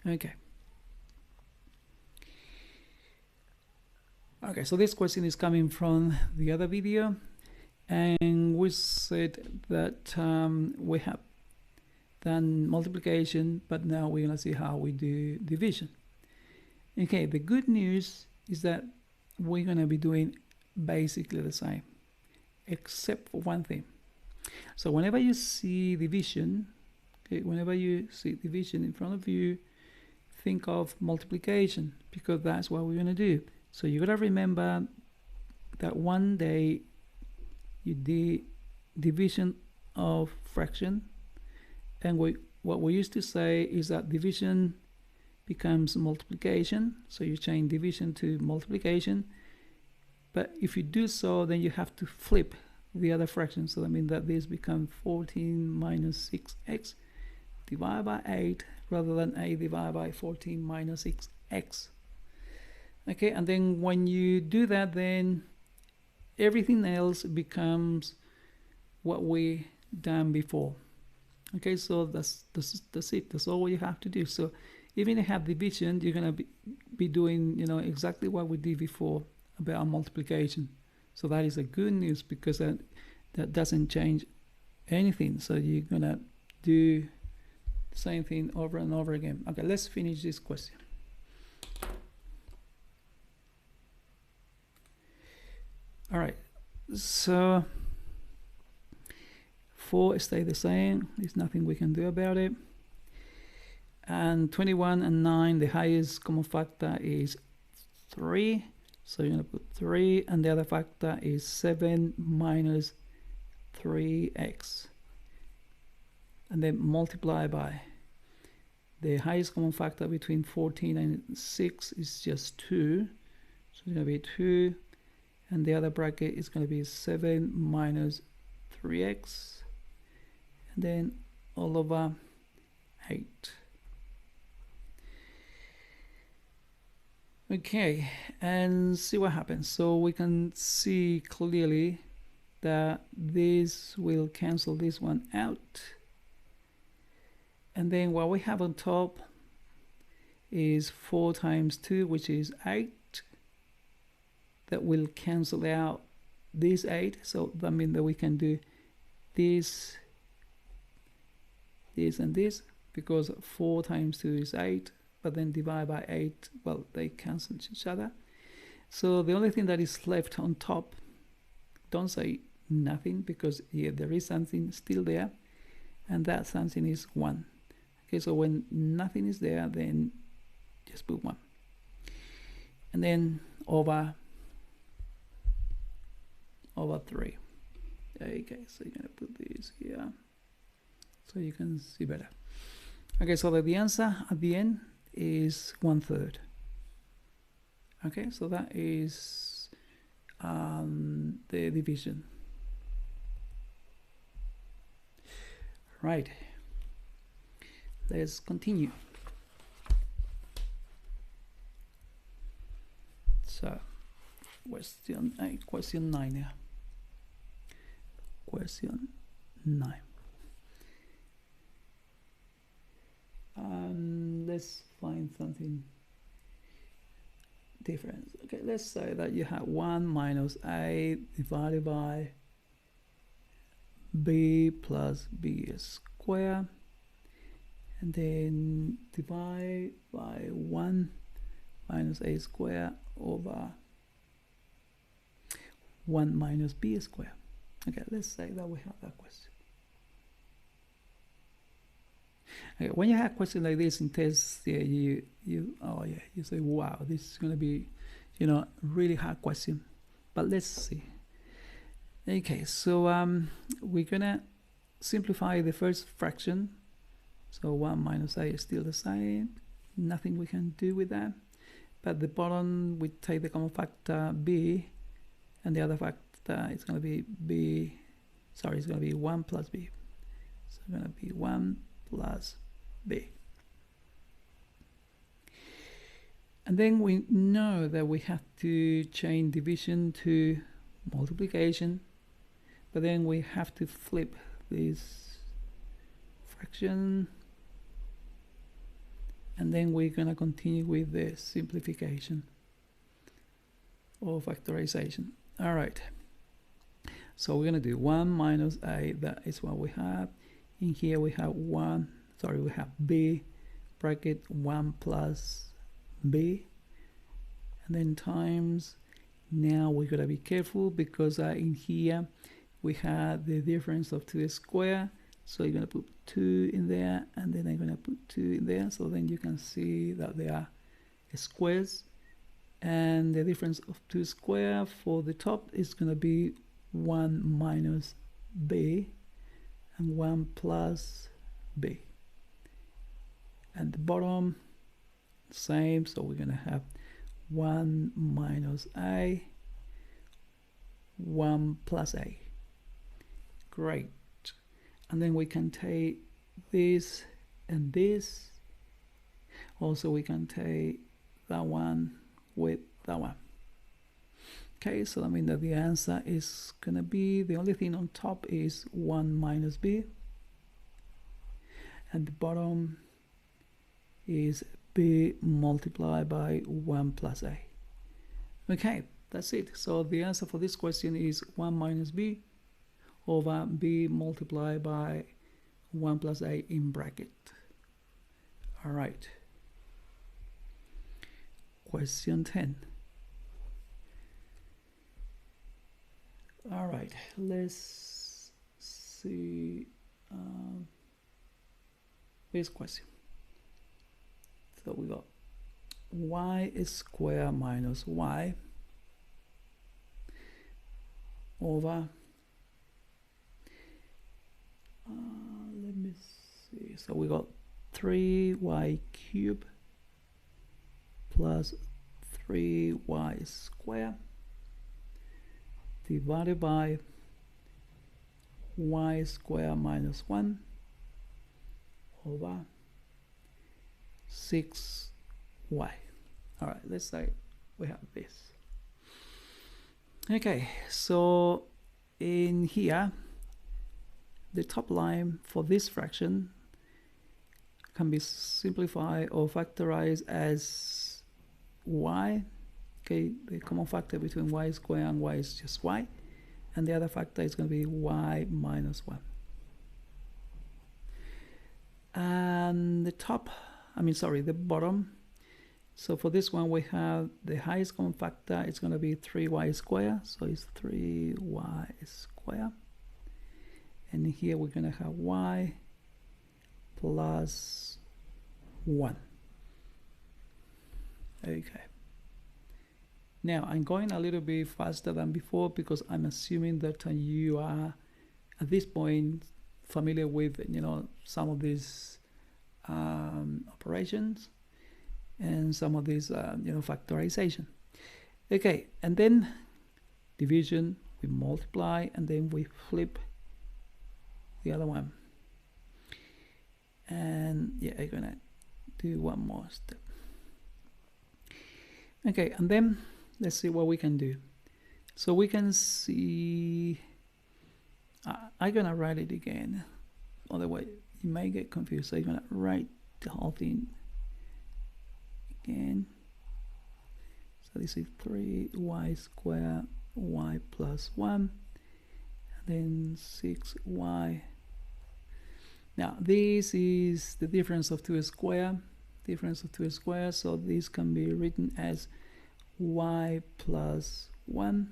Okay. Okay, so this question is coming from the other video, and we said that we have done multiplication, but now we're gonna see how we do division. Okay, the good news is that we're gonna be doing basically the same, except for one thing. So whenever you see division, okay, whenever you see division in front of you, think of multiplication, because that's what we're gonna do. So you gotta remember that one day you did division of fraction, and what we used to say is that division becomes multiplication. So you change division to multiplication, but if you do so, then you have to flip the other fraction. So that means that this becomes 14 minus 6x divided by 8 rather than 8 divided by 14 minus 6x. Okay, and then when you do that, then everything else becomes what we done before. Okay, so that's it. That's all you have to do. So even if you have division, you're gonna be doing, you know, exactly what we did before about multiplication. So that is a good news, because that doesn't change anything. So you're gonna do the same thing over and over again. Okay, let's finish this question. All right, so 4 stay the same. There's nothing we can do about it. And 21 and 9, the highest common factor is 3. So you're going to put 3, and the other factor is 7 minus 3x. And then multiply by. The highest common factor between 14 and 6 is just 2. So it's going to be 2. And the other bracket is going to be 7 minus 3x. And then all over 8. Okay, and see what happens. So we can see clearly that this will cancel this one out. And then what we have on top is 4 times 2, which is 8. That will cancel out this 8. So that means that we can do this, this, and this, because 4 times 2 is 8. But then divide by 8, well, they cancel each other. So the only thing that is left on top, don't say nothing, because yeah, there is something still there, and that something is 1. Okay, so when nothing is there, then just put 1. And then over 3. Okay, so you're gonna put this here so you can see better. Okay, so the answer at the end is 1/3. Okay, so that is the division. Right, let's continue. So question 9 now. Question 9. Let's find something different. Okay, let's say that you have 1 minus a divided by b plus b squared, and then divide by 1 minus a squared over 1 minus b squared. Okay, let's say that we have that question. Okay, when you have a question like this in tests, yeah, you say, wow, this is going to be, you know, really hard question. But let's see. Okay, so we're gonna simplify the first fraction. So 1 minus a is still the same. Nothing we can do with that. But the bottom, we take the common factor b, and the other factor is going to be b. Sorry, it's going to be 1 plus b. So it's going to be 1 plus b. And then we know that we have to change division to multiplication, but then we have to flip this fraction and then we're going to continue with the simplification or factorization. All right, so we're going to do 1 minus a, that is what we have. In here we have we have b bracket 1 plus b, and then times. Now we're going to be careful because in here we have the difference of 2 squared, so you're going to put 2 in there, and then I'm going to put 2 in there, so then you can see that they are squares, and the difference of 2 squared for the top is going to be 1 minus b and 1 plus b, and the bottom same, so we're going to have 1 minus a, 1 plus a. Great. And then we can take this and this. Also we can take that one with that one. Okay, so I mean that the answer is gonna be, the only thing on top is 1 minus b, and the bottom is b multiplied by 1 plus a. Okay, that's it. So the answer for this question is 1 minus b over b multiplied by 1 plus a in bracket. All right. Question 10. All right, let's see this question. So we got y squared minus y over, let me see, so we got 3y cubed plus 3y squared divided by y squared minus 1 over 6y. All right, let's say we have this. Okay, so in here the top line for this fraction can be simplified or factorized as y. Okay, the common factor between y squared and y is just y, and the other factor is going to be y minus 1. And the top, the bottom, so for this one we have the highest common factor, it's going to be 3y squared, so it's 3y squared, and here we're going to have y plus 1. Okay, now I'm going a little bit faster than before because I'm assuming that you are at this point familiar with, some of these operations and some of these factorization. Okay, and then division, we multiply, and then we flip the other one, and yeah, I'm gonna do one more step. Okay, and then let's see what we can do. So we can see, I'm gonna write it again, otherwise you may get confused, so I'm gonna write the whole thing again. So this is 3y squared, y plus 1, and then 6y. Now this is the difference of 2 squared, so this can be written as y plus 1,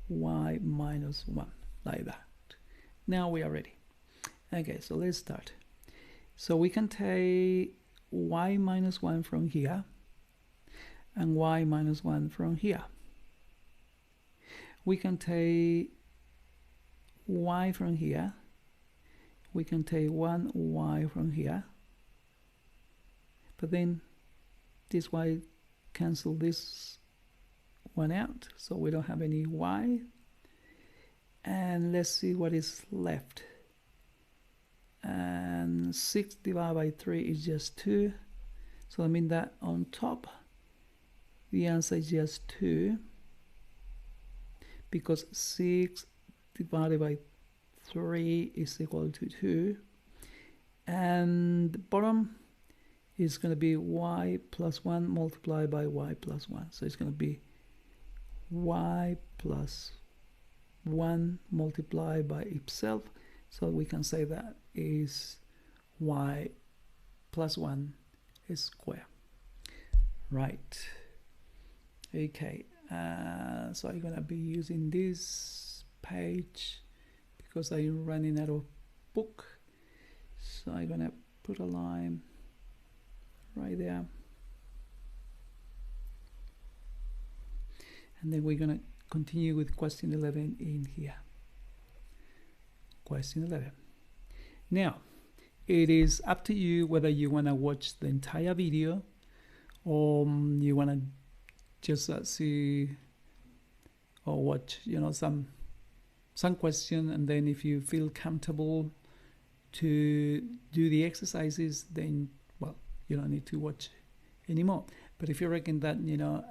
y minus 1, like that. Now we are ready. Okay, so let's start. So we can take y minus 1 from here and y minus 1 from here. We can take y from here. We can take 1y from here. But then this y cancel this one out, so we don't have any y. And let's see what is left. And 6 divided by 3 is just 2. So I mean that on top the answer is just 2, because 6 divided by 3 is equal to 2. And the bottom is going to be y plus 1 multiplied by y plus 1. So it's going to be y plus 1 multiplied by itself. So we can say that is y plus 1 is square. Right. Okay. So I'm going to be using this page because I'm running out of book. So I'm going to put a line right there. And then we're going to continue with question 11 in here. Question 11. Now, it is up to you whether you want to watch the entire video or you want to just see or watch, you know, some question, and then if you feel comfortable to do the exercises, then well, you don't need to watch anymore. But if you reckon that, you know,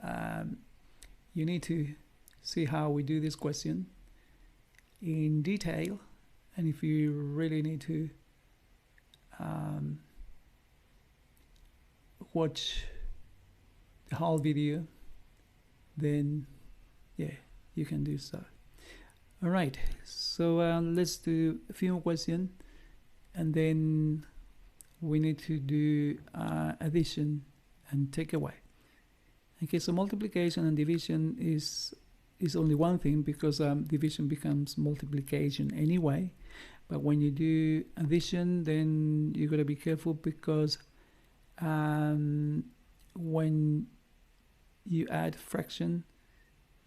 you need to see how we do this question in detail, and if you really need to watch the whole video, then yeah, you can do so. All right, so let's do a few more questions, and then we need to do addition and take away. Okay, so multiplication and division is only one thing, because division becomes multiplication anyway. But when you do addition, then you got to be careful, because when you add fraction,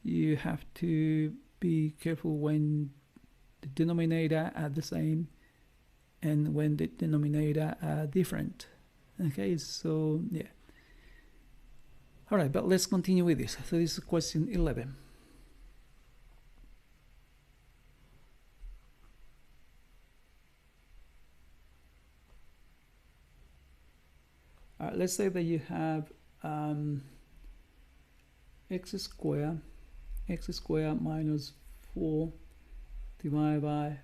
you have to be careful when the denominator are the same and when the denominator are different. Okay, so yeah. All right, but let's continue with this. So this is question 11. All right, let's say that you have x squared minus 4 divided by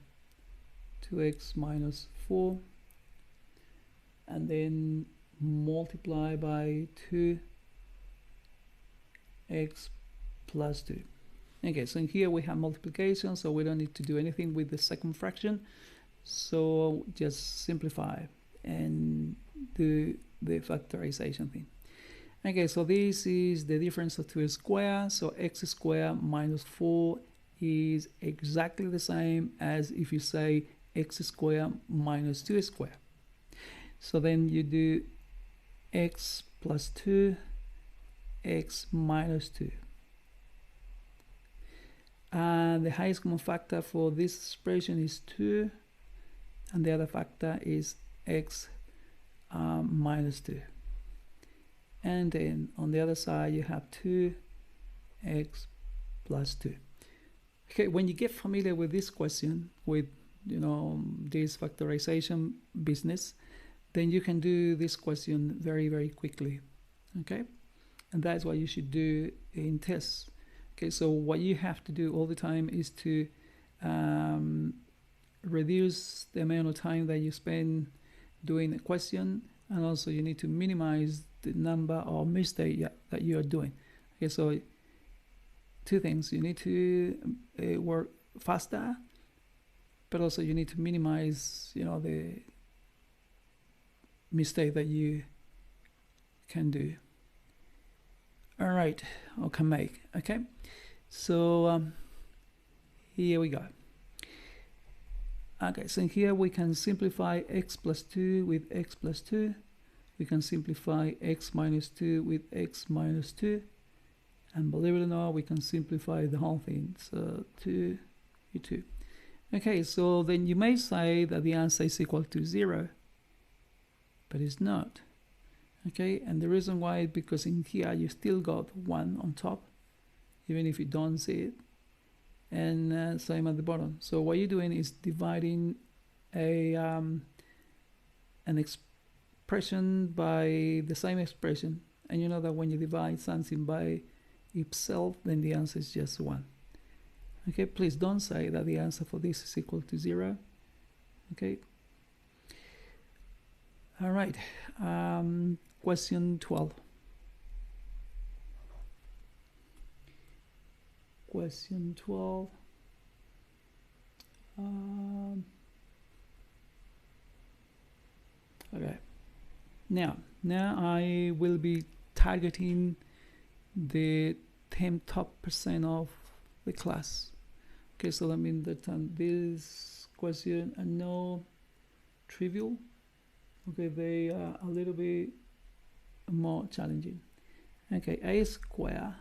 2x minus 4, and then multiply by 2x plus 2. Okay, so in here we have multiplication, so we don't need to do anything with the second fraction. So just simplify and do the factorization thing. Okay, so this is the difference of 2 squared. So x squared minus 4 is exactly the same as if you say x squared minus 2 squared. So then you do x plus 2, x minus 2. And the highest common factor for this expression is 2, and the other factor is x minus 2. And then on the other side you have 2x plus 2. Okay, when you get familiar with this question, with, you know, this factorization business, then you can do this question very, very quickly. Okay, and that's what you should do in tests. Okay, so what you have to do all the time is to reduce the amount of time that you spend doing a question, and also you need to minimize the number of mistakes that you are doing. Okay, so two things: you need to work faster, but also you need to minimize, you know, the mistake that you can do. All right, or can make. Okay, so here we go. Okay, so here we can simplify x plus 2 with x plus 2. We can simplify x minus 2 with x minus 2. And believe it or not, we can simplify the whole thing. So 2, 2. Okay, so then you may say that the answer is equal to 0, but it's not. Okay, and the reason why is because in here you still got 1 on top, even if you don't see it, and same at the bottom. So what you're doing is dividing an expression by the same expression, and you know that when you divide something by itself, then the answer is just 1. Okay, please don't say that the answer for this is equal to 0. Okay. All right. question 12. Question 12. Okay. Now I will be targeting the 10 top percent of the class. Okay, so that means that this question are no trivial. Okay, they are a little bit more challenging. Okay, a square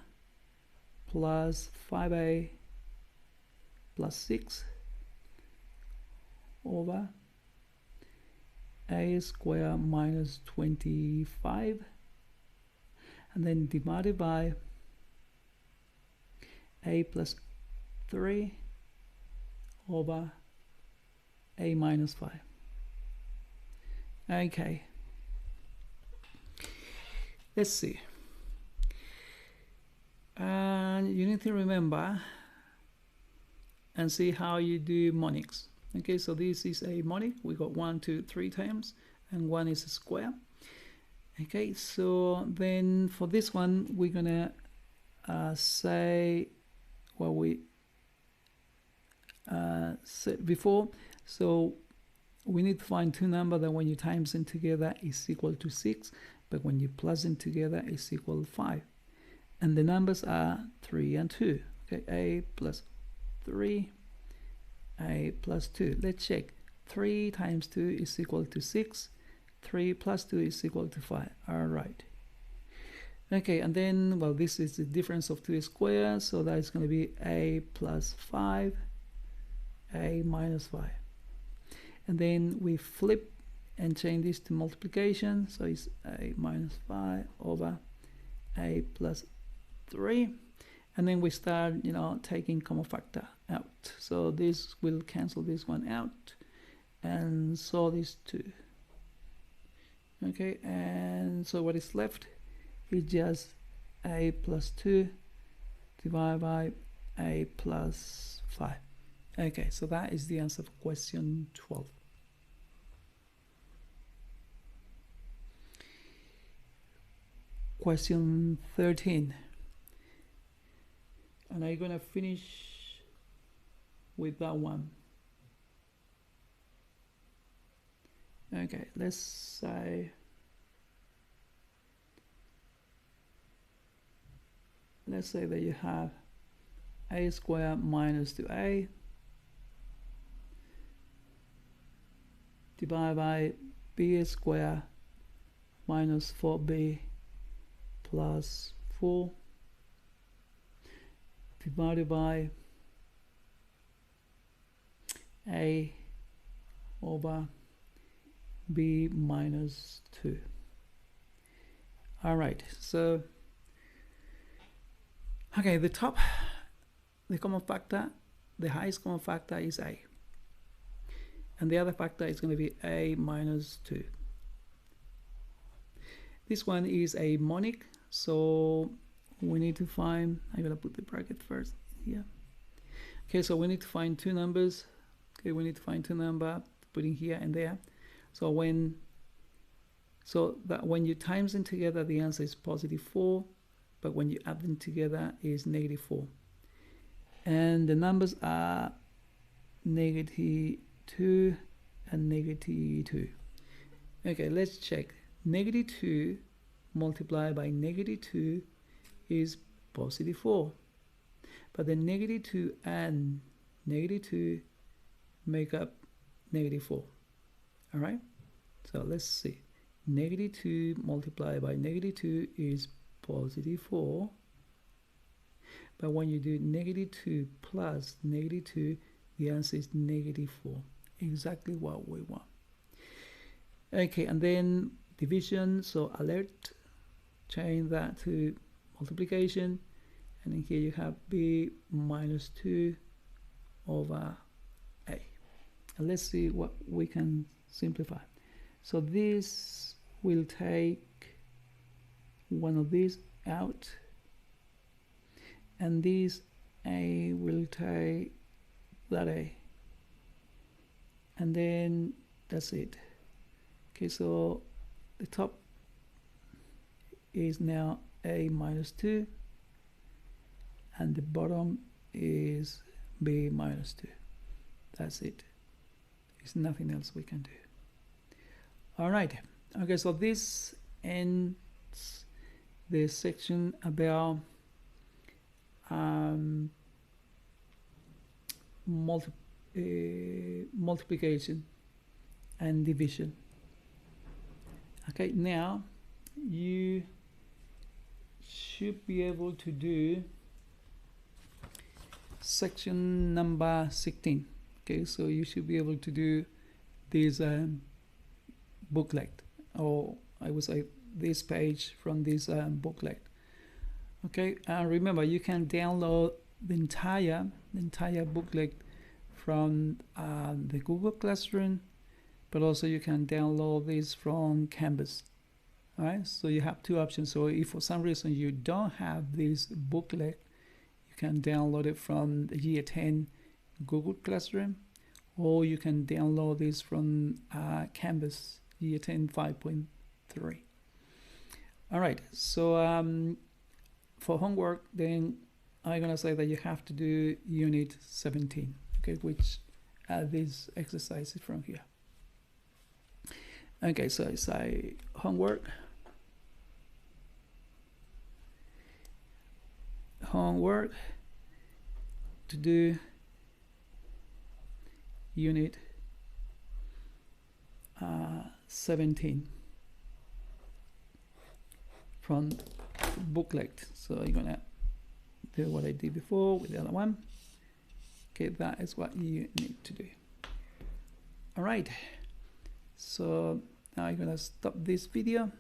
plus 5a plus 6 over a square minus 25, and then divided by a plus 3 over a minus 5. Okay, let's see. And you need to remember and see how you do monics. Okay, so this is a monic. We got 1, 2, 3 times, and 1 is a square. Okay, so then for this one, we're gonna say what we said before. So we need to find two numbers that when you times them together is equal to 6, but when you plus them together is equal to 5. And the numbers are 3 and 2. Okay, a plus 3, a plus 2. Let's check. 3 times 2 is equal to 6. 3 plus 2 is equal to 5. All right. Okay, and then, well, this is the difference of 2 squares, so that is going to be a plus 5, a minus 5. And then we flip and change this to multiplication, so it's a minus 5 over a plus 3. And then we start, taking common factor out. So this will cancel this one out, and so this 2. Okay, and so what is left is just a plus 2 divided by a plus 5. Okay, so that is the answer for question 12. Question 13. And I'm gonna finish with that one. Okay, let's say that you have a squared minus 2a divided by b squared minus 4b plus 4 divided by a over b minus 2. All right, so okay, the common factor, the highest common factor is a, and the other factor is going to be a minus 2. This one is a monic, so we need to find, I'm going to put the bracket first here. Okay, so we need to find two numbers. Okay, we need to find two numbers, putting here and there. So when you times them together, the answer is positive 4, but when you add them together is negative 4. And the numbers are negative 2 and negative 2. Okay, let's check. Negative 2 multiplied by negative 2 is positive 4. But the negative 2 and negative 2 make up negative 4. All right? So let's see. Negative 2 multiplied by negative 2 is positive 4. But when you do negative 2 plus negative 2, the answer is negative 4. Exactly what we want. Okay, and then division, so alert, change that to multiplication, and then here you have b minus 2 over a. And let's see what we can simplify. So this will take one of these out, and this a will take that a, and then that's it. Okay, so the top is now A minus 2, and the bottom is B minus 2. That's it. There's nothing else we can do. All right. Okay, so this ends the section about multiplication and division. Okay, now you should be able to do section number 16. Okay, so you should be able to do this booklet, or I would say this page from this booklet. Okay, and remember, you can download the entire booklet from the Google Classroom, but also you can download this from Canvas. All right, so you have two options. So if for some reason you don't have this booklet, you can download it from the Year 10 Google Classroom, or you can download this from Canvas Year 10 5.3. All right, so for homework, then I'm gonna say that you have to do Unit 17, okay, which these exercises from here. Okay, so it's a homework to do Unit 17 from the booklet. So you're gonna do what I did before with the other one. Okay, that is what you need to do. All right, so now I'm gonna stop this video.